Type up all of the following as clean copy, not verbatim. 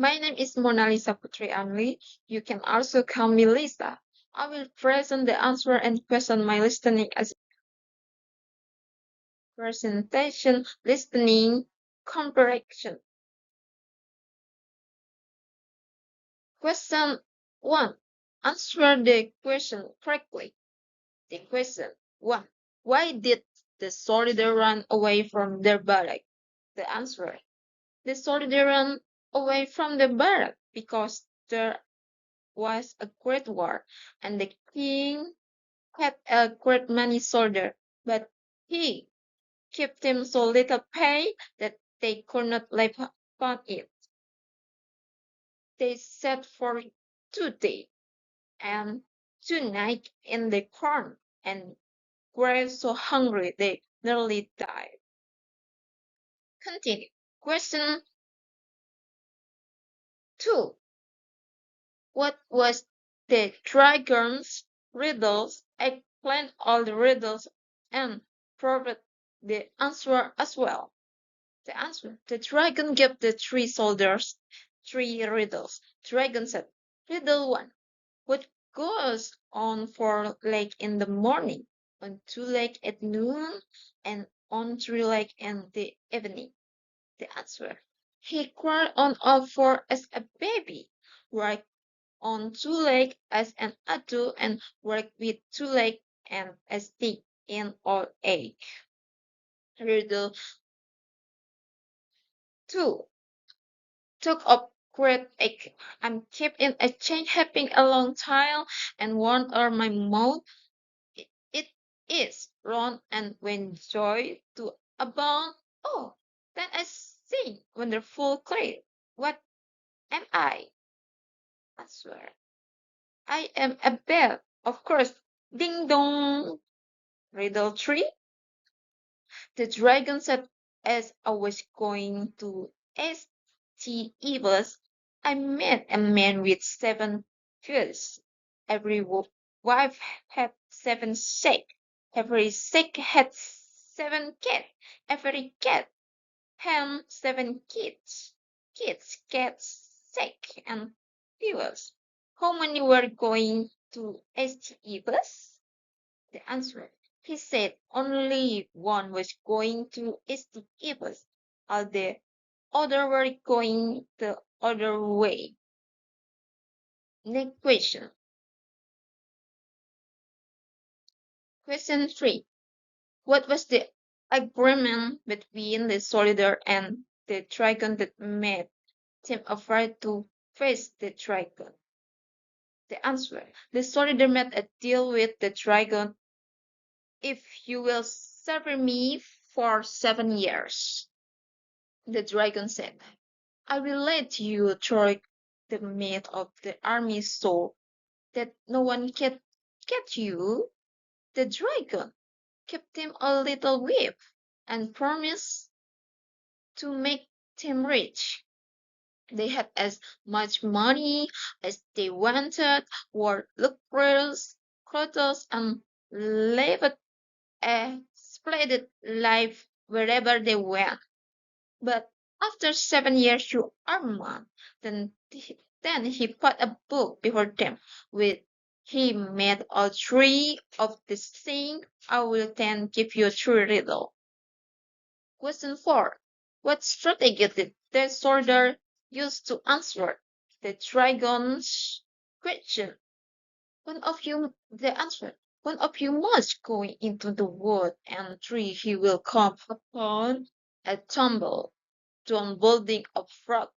My name is Monalisa Putri. You can also call me Lisa. I will present the answer and question my listening as presentation, listening, comprehension. Question 1. Answer the question correctly. The question 1. Why did the soldier run away from their barrack? The answer. The soldier ran away from the barrack because there was a great war, and the king had a great many soldiers, but he kept them so little pay that they could not live upon it. They sat for 2 days and 2 nights in the corn, and were so hungry they nearly died. Continue. Question 2. What was the dragon's riddles? Explain all the riddles and provide the answer as well. The answer. The dragon gave the 3 soldiers 3 riddles. Dragon said, Riddle 1. What goes on 4 legs in the morning, on 2 legs at noon, and on 3 legs in the evening? The answer. He crawled on all 4 as a baby, right on 2 legs as an adult, and worked with 2 legs and a stick in old age. Riddle 2. Took up great ache. I'm kept in a chain having a long tail and one arm my mouth. It is round and when joy to abound. Oh, then I sing wonderful clear. What am I? Answer. I am a bell, of course. Ding dong. Riddle 3. The dragon said, as I was going to St. Eva's, I met a man with 7 fields. Every wife had 7 sick. Every sick had 7 cats. Every cat had 7 kids. Kids, cats, sick, and fields. How many were going to St. Eva's? The answer. He said only one was going to St. all the other were going the other way. Next question. Question 3. What was the agreement between the soldier and the dragon that made them afraid to face the dragon? The answer. The soldier made a deal with the dragon. If you will serve me for 7 years, the dragon said, I will let you throw the meat of the army so that no one can get you. The dragon kept him a little whip and promised to make them rich. They had as much money as they wanted, wore luxurious clothes, and lived a splendid life wherever they went. But after 7 years you are mine. Then he put a book before them with he made all 3 of the things. I will then give you 3 riddles. Question 4. What strategy did the soldier use to answer the dragon's question? The answer. One of you must go into the wood, and 3 he will come upon a tumble down building of rock,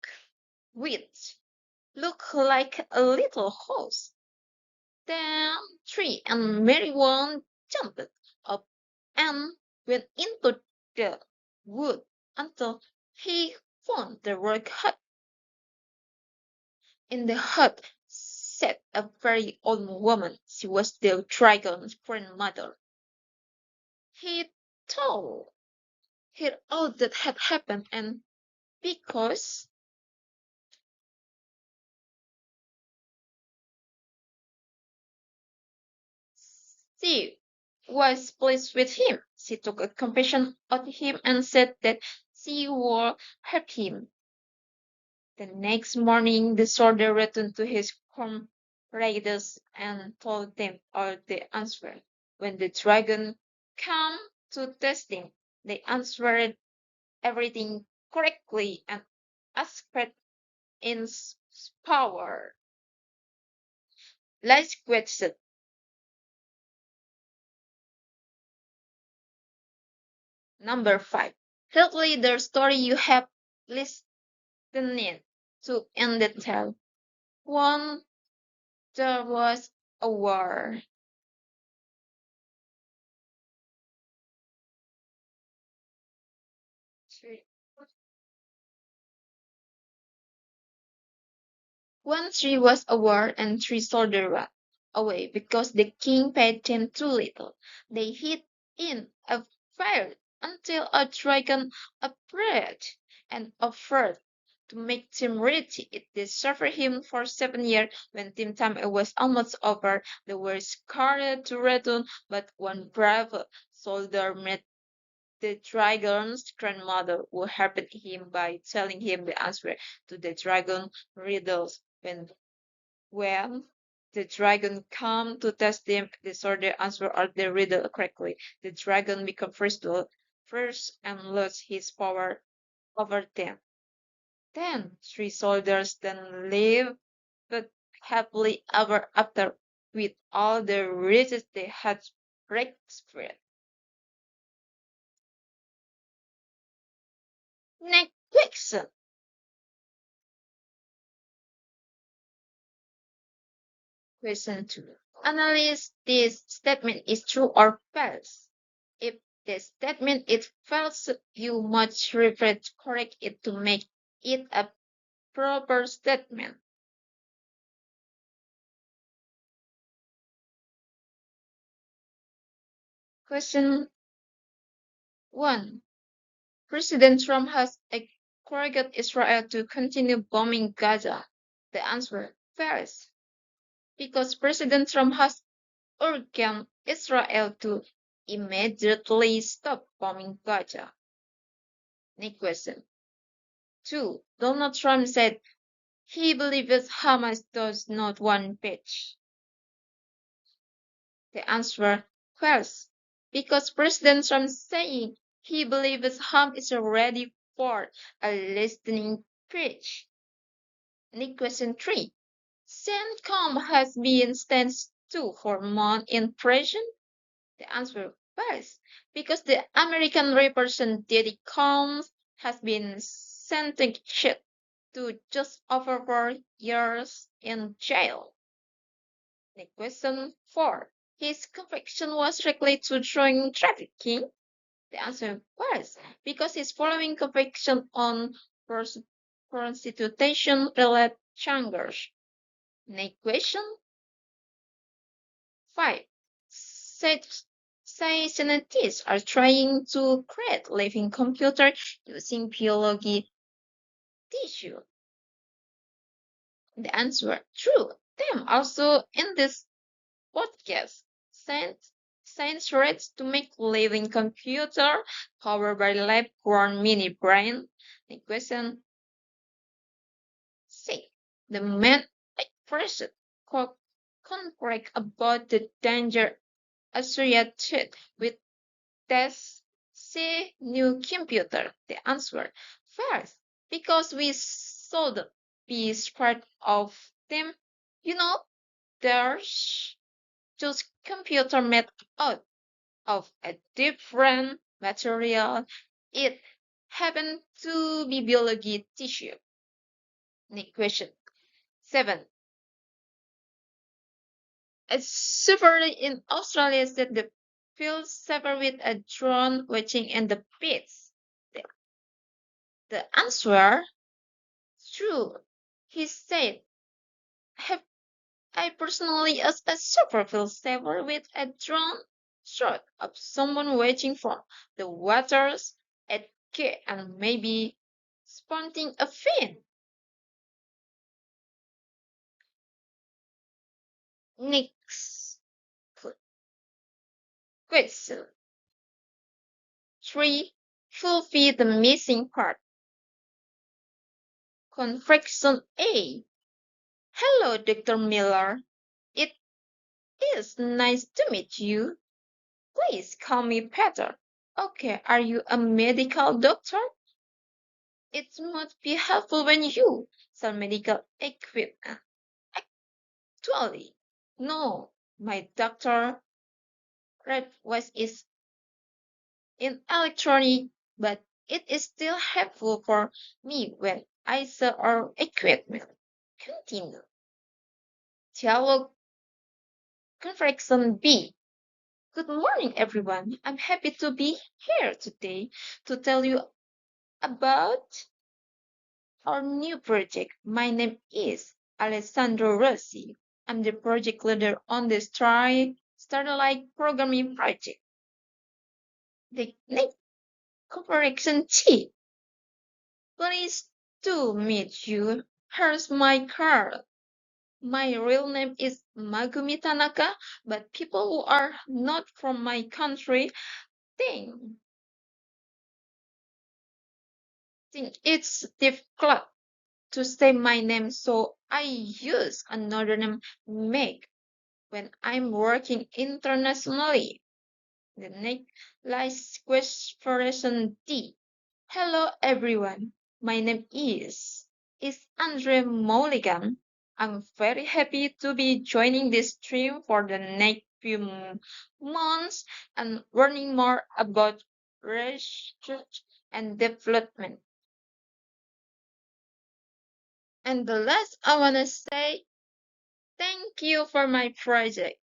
which look like a little house. Then 3 and Mary One jumped up and went into the wood until he found the rock hut. In the hut sat a very old woman. She was the dragon's grandmother. He told her all that had happened, and because she was pleased with him, she took a compassion on him and said that she would help him. The next morning, the soldier returned to his comrades and told them all the answer. When the dragon came to test him, they answered everything correctly and asked in power. Last question. Number 5. Tell me the story you have listened to in detail. 1. There was a war. 3. One tree was a war and 3 soldiers ran away because the king paid them too little. They hid in a fire until a dragon appeared and offered to make them rich if they suffered him for 7 years. When team time was almost over, they were scared to return, but one brave soldier met the dragon's grandmother, who helped him by telling him the answer to the dragon riddles. When the dragon came to test him, the soldier answered all the riddle correctly. The dragon became first and lost his power over them. Then 3 soldiers then lived happily ever after with all the riches they had spread. Next question. Question 2. Analyze this statement is true or false. If the statement is false, you must rephrase correct it to make it a proper statement. Question 1. President Trump has encouraged Israel to continue bombing Gaza. The answer, false. Because President Trump has urged Israel to immediately stop bombing Gaza. Next question. 2. Donald Trump said he believes Hamas does not want peace. The answer, false. Because President Trump saying he believes Hamas is ready for a listening peace. Next question 3. CENTCOM has been sentenced to 4 months in prison. The answer, false. Because the American representative Combs has been sentenced to just over 4 years in jail. Next question 4. His conviction was related to drug trafficking. The answer was because he's following conviction on prostitution-related charges. Next question 5. Say scientists are trying to create living computer using biology tissue. The answer, true. Them also in this podcast. Science rates to make living computer powered by lab-grown mini brain. The question 6. The man first correct about the danger associated with this new computer. The answer, first, because we should be part of them. You know, there's just computer made out of a different material. It happened to be biology tissue. Next question 7. A surfer in Australia said the field suffered with a drone watching in the pits. The answer, true. He said, have I personally as a super field saver with a drone shot of someone waiting from the waters at K and maybe spotting a fin. Next question 3. Fulfill the missing part. Confection A. Hello, Dr. Miller. It is nice to meet you. Please call me Peter. Okay, are you a medical doctor? It must be helpful when you sell medical equipment. Actually, no, my doctor red voice is in electronic, but it is still helpful for me when I sell our equipment. Continue. Dialogue Confection B. Good morning, everyone. I'm happy to be here today to tell you about our new project. My name is Alessandro Rossi. I'm the project leader on the Starlight programming project. The next correction T. Pleased to meet you. Here's my card. My real name is Magumi Tanaka, but people who are not from my country think, think it's difficult to say my name, so I use another name, Meg, when I'm working internationally. The next last question D. Hello everyone. My name is Andre Mulligan. I'm very happy to be joining this stream for the next few months and learning more about research and development. And the last I want to say thank you for my project.